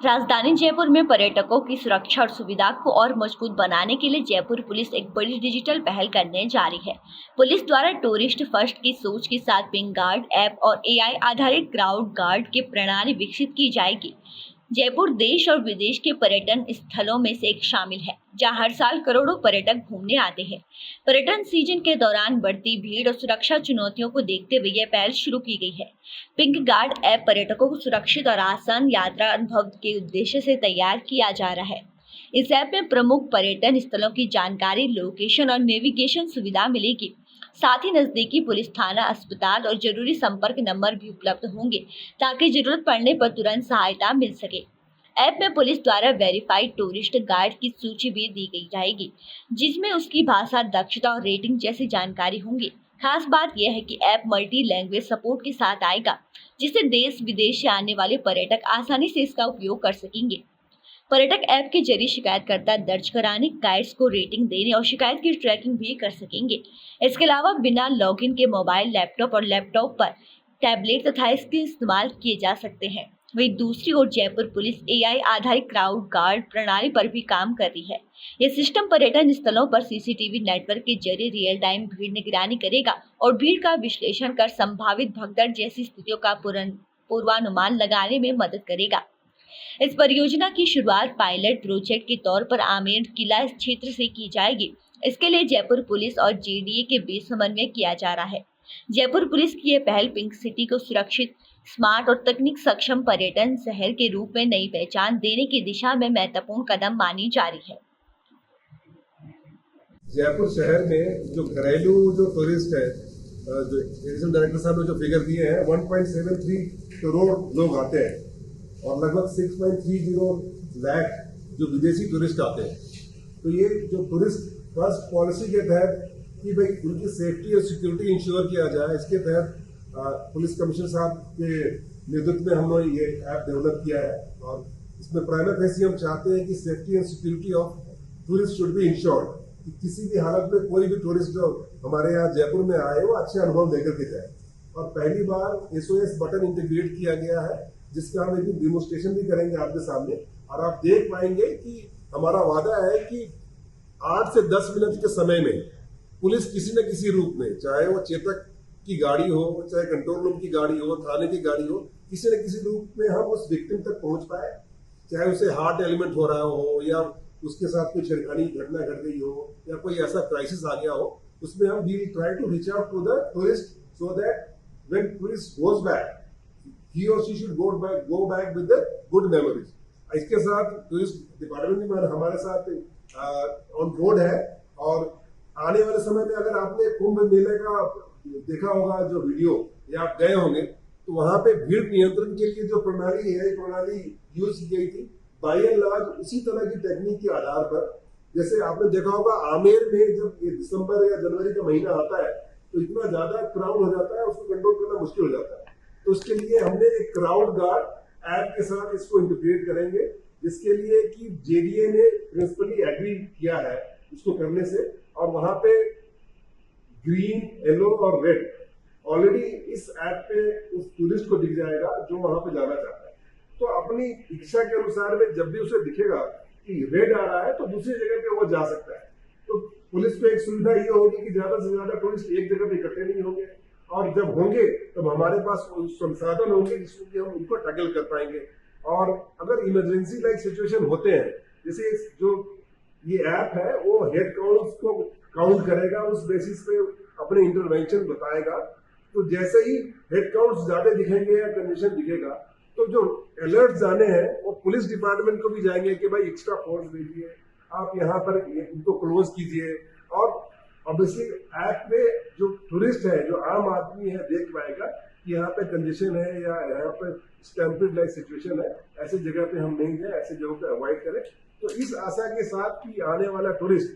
राजधानी जयपुर में पर्यटकों की सुरक्षा और सुविधा को और मजबूत बनाने के लिए जयपुर पुलिस एक बड़ी डिजिटल पहल करने जा रही है। पुलिस द्वारा टूरिस्ट फर्स्ट की सोच के साथ पिंक गार्ड ऐप और एआई आधारित क्राउड गार्ड की प्रणाली विकसित की जाएगी। जयपुर देश और विदेश के पर्यटन स्थलों में से एक शामिल है, जहां हर साल करोड़ों पर्यटक घूमने आते हैं। पर्यटन सीजन के दौरान बढ़ती भीड़ और सुरक्षा चुनौतियों को देखते हुए यह पहल शुरू की गई है। पिंक गार्ड ऐप पर्यटकों को सुरक्षित और आसान यात्रा अनुभव के उद्देश्य से तैयार किया जा रहा है। इस ऐप में प्रमुख पर्यटन स्थलों की जानकारी, लोकेशन और नेविगेशन सुविधा मिलेगी। साथ ही नजदीकी पुलिस थाना, अस्पताल और जरूरी संपर्क नंबर भी उपलब्ध होंगे, ताकि जरूरत पड़ने पर तुरंत सहायता मिल सके। ऐप में पुलिस द्वारा वेरीफाइड टूरिस्ट गाइड की सूची भी दी गई जाएगी, जिसमें उसकी भाषा, दक्षता और रेटिंग जैसी जानकारी होंगी। खास बात यह है कि ऐप मल्टी लैंग्वेज सपोर्ट के साथ आएगा, जिससे देश विदेश से आने वाले पर्यटक आसानी से इसका उपयोग कर सकेंगे। पर्यटक ऐप के जरिए शिकायतकर्ता दर्ज कराने, गाइड्स को रेटिंग देने और शिकायत की ट्रैकिंग भी कर सकेंगे। इसके अलावा बिना लॉगिन के मोबाइल, लैपटॉप पर टैबलेट तथा इसके इस्तेमाल किए जा सकते हैं। वहीं दूसरी ओर जयपुर पुलिस एआई आधारित क्राउड गार्ड प्रणाली पर भी काम कर रही है। यह सिस्टम पर्यटन स्थलों पर सीसीटीवी नेटवर्क के जरिए रियल टाइम भीड़ निगरानी करेगा और भीड़ का विश्लेषण कर संभावित भगदड़ जैसी स्थितियों का पूर्वानुमान लगाने में मदद करेगा। इस परियोजना की शुरुआत पायलट प्रोजेक्ट के तौर पर आमेर किला क्षेत्र से की जाएगी। इसके लिए जयपुर पुलिस और जेडीए के बीच समन्वय किया जा रहा है। जयपुर पुलिस की यह पहल पिंक सिटी को सुरक्षित, स्मार्ट और तकनीक सक्षम पर्यटन शहर के रूप में नई पहचान देने की दिशा में महत्वपूर्ण कदम मानी जा रही है। जयपुर शहर में जो घरेलू जो टूरिस्ट है, जो टूरिज्म डायरेक्टर साहब ने जो फिगर दिए हैं, 1.73 करोड़ लोग आते हैं और लगभग 6.30 लाख जो विदेशी टूरिस्ट आते हैं। तो ये जो टूरिस्ट फर्स्ट पॉलिसी के तहत कि भाई उनकी सेफ्टी और सिक्योरिटी इंश्योर किया जाए, इसके तहत पुलिस कमिश्नर साहब के नेतृत्व में हम लोग ये ऐप डेवलप किया है। और इसमें प्राइमरी फेसी हम चाहते हैं कि safety and security of tourist should be insured, कि किसी भी हालत में कोई भी टूरिस्ट जो हमारे यहाँ जयपुर में आए वो अच्छे अनुभव लेकर के जाए। और पहली बार SOS बटन इंटीग्रेट किया गया है, जिसका हम एक डेमोन्स्ट्रेशन भी करेंगे आपके सामने, और आप देख पाएंगे कि हमारा वादा है कि 8 से 10 मिनट के समय में पुलिस किसी न किसी रूप में, चाहे वो चेतक की गाड़ी हो, चाहे कंट्रोल रूम की गाड़ी हो, थाने की गाड़ी हो, किसी न किसी रूप में हम उस विक्टिम तक पहुंच पाए। चाहे उसे हार्ट एलिमेंट हो रहा हो या उसके साथ कोई छेड़खानी घटना घट गई हो या कोई ऐसा क्राइसिस आ गया हो, उसमें हम we try to reach out to the tourist so that when tourist goes back, he or she should go back with the good memories. इसके साथ टूरिस्ट डिपार्टमेंट भी हमारे साथ ऑन बोर्ड है। और आने वाले समय में अगर आपने कुंभ मेले का देखा होगा जो वीडियो, या आप गए होंगे, तो वहां पे भीड़ नियंत्रण के लिए जो प्रणाली है, प्रणाली यूज की गई थी बाय एंड लार्ज उसी तरह की टेक्निक के आधार पर। जैसे आपने देखा होगा आमेर में जब ये दिसंबर या जनवरी का महीना आता है तो इतना ज्यादा क्राउड हो जाता है, उसको कंट्रोल करना मुश्किल हो जाता है। तो उसके लिए हमने एक क्राउड गार्ड ऐप के साथ इसको इंटीग्रेट करेंगे, जिसके लिए कि जेडीए ने प्रिंसिपली एग्री किया है इसको करने से। और वहां पे ग्रीन, येलो और रेड ऑलरेडी इस ऐप पे उस टूरिस्ट को दिख जाएगा जो वहां पे जाना चाहता है। तो अपनी इच्छा के अनुसार में जब भी उसे दिखेगा कि रेड आ रहा है तो दूसरी जगह पे वो जा सकता है। तो पुलिस को एक सुविधा ये होगी कि ज्यादा से ज्यादा टूरिस्ट एक जगह पे इकट्ठे नहीं होंगे, और जब होंगे तब हमारे पास संसाधन होंगे जिसको कि हम उनको टैकल कर पाएंगे। और अगर इमरजेंसी लाइक सिचुएशन होते हैं, जैसे जो ये ऐप है वो हेड काउंट्स को काउंट करेगा, उस बेसिस पे अपने इंटरवेंशन बताएगा। तो जैसे ही हेड काउंट्स ज्यादा दिखेंगे या कंडीशन दिखेगा, तो जो अलर्ट आने हैं वो पुलिस डिपार्टमेंट को भी जाएंगे कि भाई एक्स्ट्रा फोर्स भेजिए, आप यहाँ पर इनको क्लोज कीजिए। और ऑब्वियसली ऐप पे जो टूरिस्ट है, जो आम आदमी है, देख पाएगा कि यहाँ पे कंडीशन है या यहाँ पे स्टैम्पेड लाइक सिचुएशन है, ऐसी जगह पे हम नहीं जाए, ऐसी जगह पे अवॉइड करें। तो इस आशा के साथ कि आने वाला टूरिस्ट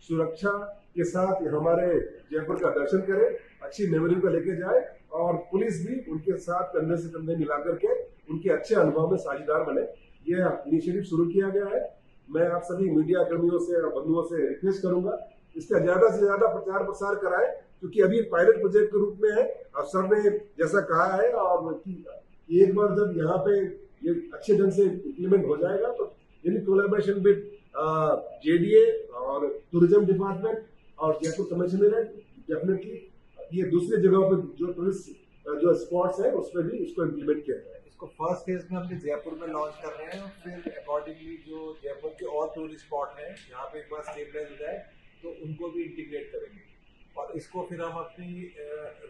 सुरक्षा के साथ हमारे जयपुर का दर्शन करे, अच्छी मेमोरी को लेके जाए, और पुलिस भी उनके साथ कंधे से कंधे मिला करके उनके अच्छे अनुभव में साझेदार बने। यह इनिशिएटिव शुरू किया गया है। मैं आप सभी मीडिया कर्मियों से और बंधुओं से रिक्वेस्ट करूंगा इसका ज्यादा से ज्यादा प्रचार प्रसार कराएं, क्योंकि अभी पायलट प्रोजेक्ट के रूप में है। और सर ने जैसा कहा है, और एक बार जब यहाँ पे ये अच्छे ढंग से इम्प्लीमेंट हो जाएगा तो इन कोलैबोरेशन विद JDA और टूरिज्म डिपार्टमेंट और जयपुर कमिश्नरेट डेफिनेटली ये दूसरी जगहों पर जो टूरिस्ट जो स्पॉट्स है उस पर भी इसको इम्प्लीमेंट किया जाएगा। इसको फर्स्ट फेज में हमने जयपुर में लॉन्च कर रहे हैं, फिर अकॉर्डिंगली जो जयपुर के और टूरिस्ट स्पॉट हैं जहाँ पे एक बार स्टेबलाइज हो जाए तो उनको भी इंटीग्रेट करेंगे और इसको फिर हम अपनी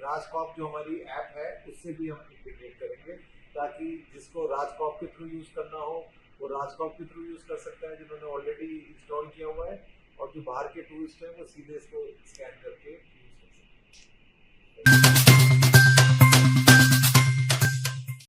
राजकॉप जो हमारी ऐप है उससे भी हम इंटीग्रेट करेंगे ताकि जिसको राजकॉप के थ्रू यूज़ करना हो वो राजकॉप के थ्रू यूज़ कर सकता है जिन्होंने ऑलरेडी इंस्टॉल किया हुआ है, और जो बाहर के टूरिस्ट हैं वो सीधे इसको स्कैन करके यूज़ कर सकते हैं।